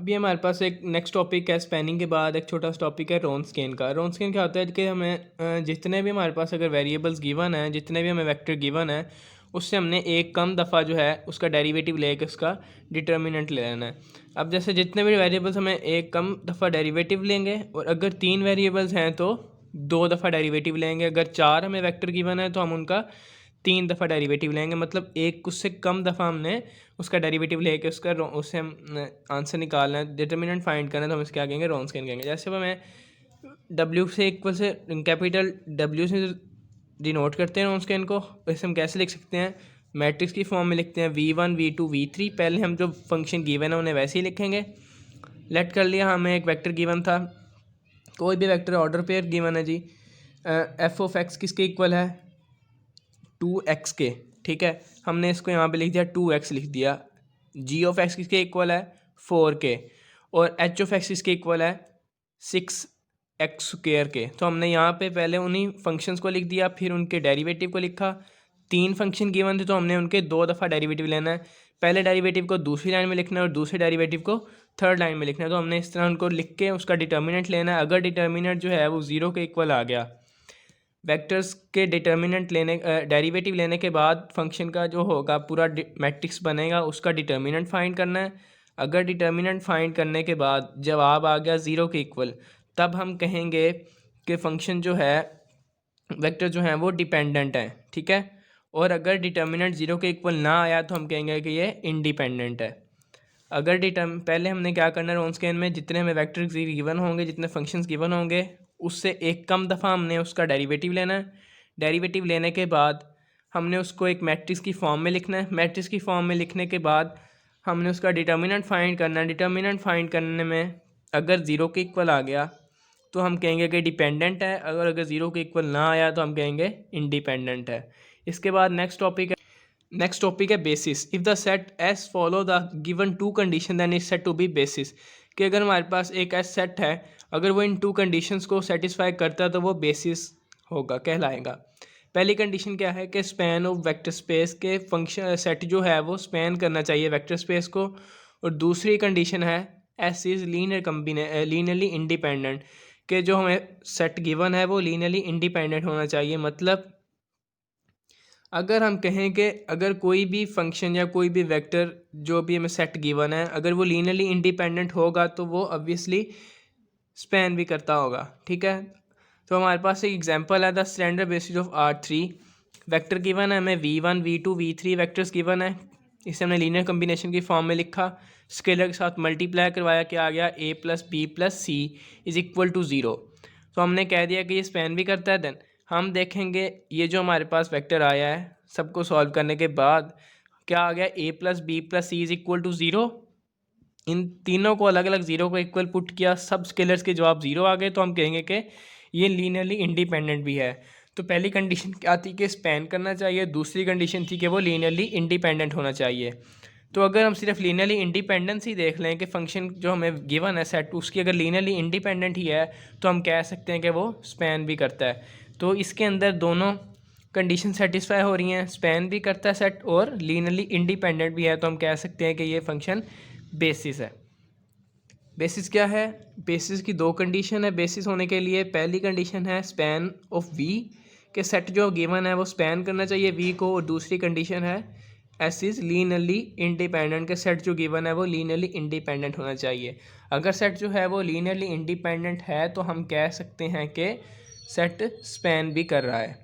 अभी हमारे पास एक नेक्स्ट टॉपिक है स्पैनिंग के बाद एक छोटा सा टॉपिक है रोन्सकेन का। रोन्सकेन क्या होता है कि हमें जितने भी हमारे पास अगर वेरिएबल्स गिवन हैं, जितने भी हमें वेक्टर गिवन है, उससे हमने एक कम दफ़ा जो है उसका डेरिवेटिव लेके उसका डिटर्मिनेंट ले लेना है। अब जैसे जितने भी वेरिएबल्स हमें एक कम दफ़ा डेरिवेटिव लेंगे, और अगर 3 वेरिएबल्स हैं तो 2 दफ़ा डेरिवेटिव लेंगे। अगर 4 हमें वेक्टर गिवन है तो हम उनका 3 दफ़ा डेरिवेटिव लेंगे। मतलब एक उससे कम दफ़ा हमने उसका डेरिवेटिव लेके उससे हम आंसर निकालना है, डिटर्मिनेंट फाइंड करना है, तो हम इसके क्या कहेंगे, रोन्सकेन कहेंगे। जैसे अब हमें डब्ल्यू से इक्वल से कैपिटल डब्ल्यू से डिनोट करते हैं रोन्सकेन को। वैसे हम कैसे लिख सकते हैं, मैट्रिक्स की फॉर्म में लिखते हैं v1 v2 v3। पहले हम जो फंक्शन गिवन है उन्हें वैसे ही लिखेंगे। लेट कर लिया, हमें एक वेक्टर गिवन था, कोई भी वेक्टर ऑर्डर पेयर गिवन है जी। एफ ऑफ एक्स किसके इक्वल है, 2x के। ठीक है, हमने इसको यहाँ पे लिख दिया 2x लिख दिया। जी ऑफ एक्स किसके इक्वल है, 4 के। और एच ऑफ एक्स किसके इक्वल है, 6x स्क्वायर के। तो हमने यहाँ पे पहले उन्हीं फंक्शंस को लिख दिया, फिर उनके डेरिवेटिव को लिखा। 3 फंक्शन गिवन थे तो हमने उनके 2 दफ़ा डेरिवेटिव लेना है। पहले डेरिवेटिव को दूसरी लाइन में लिखना है और दूसरे डेरिवेटिव को थर्ड लाइन में लिखना है। तो हमने इस तरह उनको लिख के उसका डिटर्मिनेंट लेना है। अगर डिटर्मिनेंट जो है वो 0 के इक्वल आ गया, वेक्टर्स के डिटर्मिनेंट लेने डेरिवेटिव लेने के बाद फंक्शन का जो होगा पूरा मैट्रिक्स बनेगा, उसका डिटर्मिनेंट फाइंड करना है। अगर डिटर्मिनेंट फाइंड करने के बाद जवाब आ गया 0 के इक्वल, तब हम कहेंगे कि फंक्शन जो है, वेक्टर जो है वो डिपेंडेंट है। ठीक है, और अगर डिटर्मिनेंट 0 के इक्वल ना आया तो हम कहेंगे कि ये इंडिपेंडेंट है। अगर पहले हमने क्या करना है, रोन्सकेन में जितने हमें वेक्टर गिवन होंगे, जितने फंक्शंस गिवन होंगे, उससे एक कम दफ़ा हमने उसका डेरिवेटिव लेना है। डेरिवेटिव लेने के बाद हमने उसको एक मैट्रिक्स की फॉर्म में लिखना है। मैट्रिक्स की फॉर्म में लिखने के बाद हमने उसका डिटर्मिनेंट फाइंड करना है। डिटर्मिनेंट फाइंड करने में अगर 0 के इक्वल आ गया तो हम कहेंगे कि डिपेंडेंट है। अगर 0 के इक्वल ना आया तो हम कहेंगे इंडिपेंडेंट है। इसके बाद नेक्स्ट टॉपिक है basis. If the set S follow the given 2 condition then is set to be basis. कि अगर हमारे पास एक एस सेट है, अगर वो इन 2 कंडीशंस को सेटिस्फाई करता है तो वो बेसिस होगा, कहलाएगा। पहली कंडीशन क्या है कि स्पैन ऑफ वेक्टर स्पेस के फंक्शन सेट जो है वो स्पैन करना चाहिए वेक्टर स्पेस को। और दूसरी कंडीशन है एस इज़ लीनियरली इंडिपेंडेंट, कि जो हमें सेट गिवन है वो लीनियरली इंडिपेंडेंट होना चाहिए। मतलब अगर हम कहें कि अगर कोई भी फंक्शन या कोई भी वेक्टर जो भी हमें सेट गिवन है, अगर वो लीनियरली इंडिपेंडेंट होगा तो वो ऑब्वियसली स्पैन भी करता होगा। ठीक है, तो हमारे पास एक एग्जांपल है, the standard basis of R3। Vector given है हमें v1 v2 v3 vectors given है। इसे हमने लीनियर कम्बिनेशन की फॉर्म में लिखा, स्केलर के साथ मल्टीप्लाई करवाया, क्या आ गया, a + b + c is equal to 0। तो हमने कह दिया कि ये स्पैन भी करता है। देन हम देखेंगे ये जो हमारे पास वेक्टर आया है, सबको सॉल्व करने के बाद क्या आ गया, a + b + c is equal to 0। इन तीनों को अलग अलग 0 को इक्वल पुट किया, सब स्केलर्स के जवाब 0 आ गए, तो हम कहेंगे कि ये लीनियरली इंडिपेंडेंट भी है। तो पहली कंडीशन क्या थी कि स्पैन करना चाहिए, दूसरी कंडीशन थी कि वो लीनियरली इंडिपेंडेंट होना चाहिए। तो अगर हम सिर्फ लीनियरली इंडिपेंडेंस ही देख लें कि फंक्शन जो हमें गिवन है सेट, उसकी अगर लीनियरली इंडिपेंडेंट ही है तो हम कह सकते हैं कि वो स्पैन भी करता है। तो इसके अंदर दोनों कंडीशन सेटिस्फाई हो रही हैं, स्पैन भी करता है सेट और लीनियरली इंडिपेंडेंट भी है, तो हम कह सकते हैं कि ये फंक्शन बेसिस है। बेसिस क्या है, बेसिस की 2 कंडीशन है बेसिस होने के लिए। पहली कंडीशन है स्पैन ऑफ वी, के सेट जो गिवन है वो स्पैन करना चाहिए वी को। और दूसरी कंडीशन है एस इज़ लीनियरली इंडिपेंडेंट, के सेट जो गिवन है वो लीनियरली इंडिपेंडेंट होना चाहिए। अगर सेट जो है वो लीनियरली इंडिपेंडेंट है तो हम कह सकते हैं कि सेट स्पैन भी कर रहा है।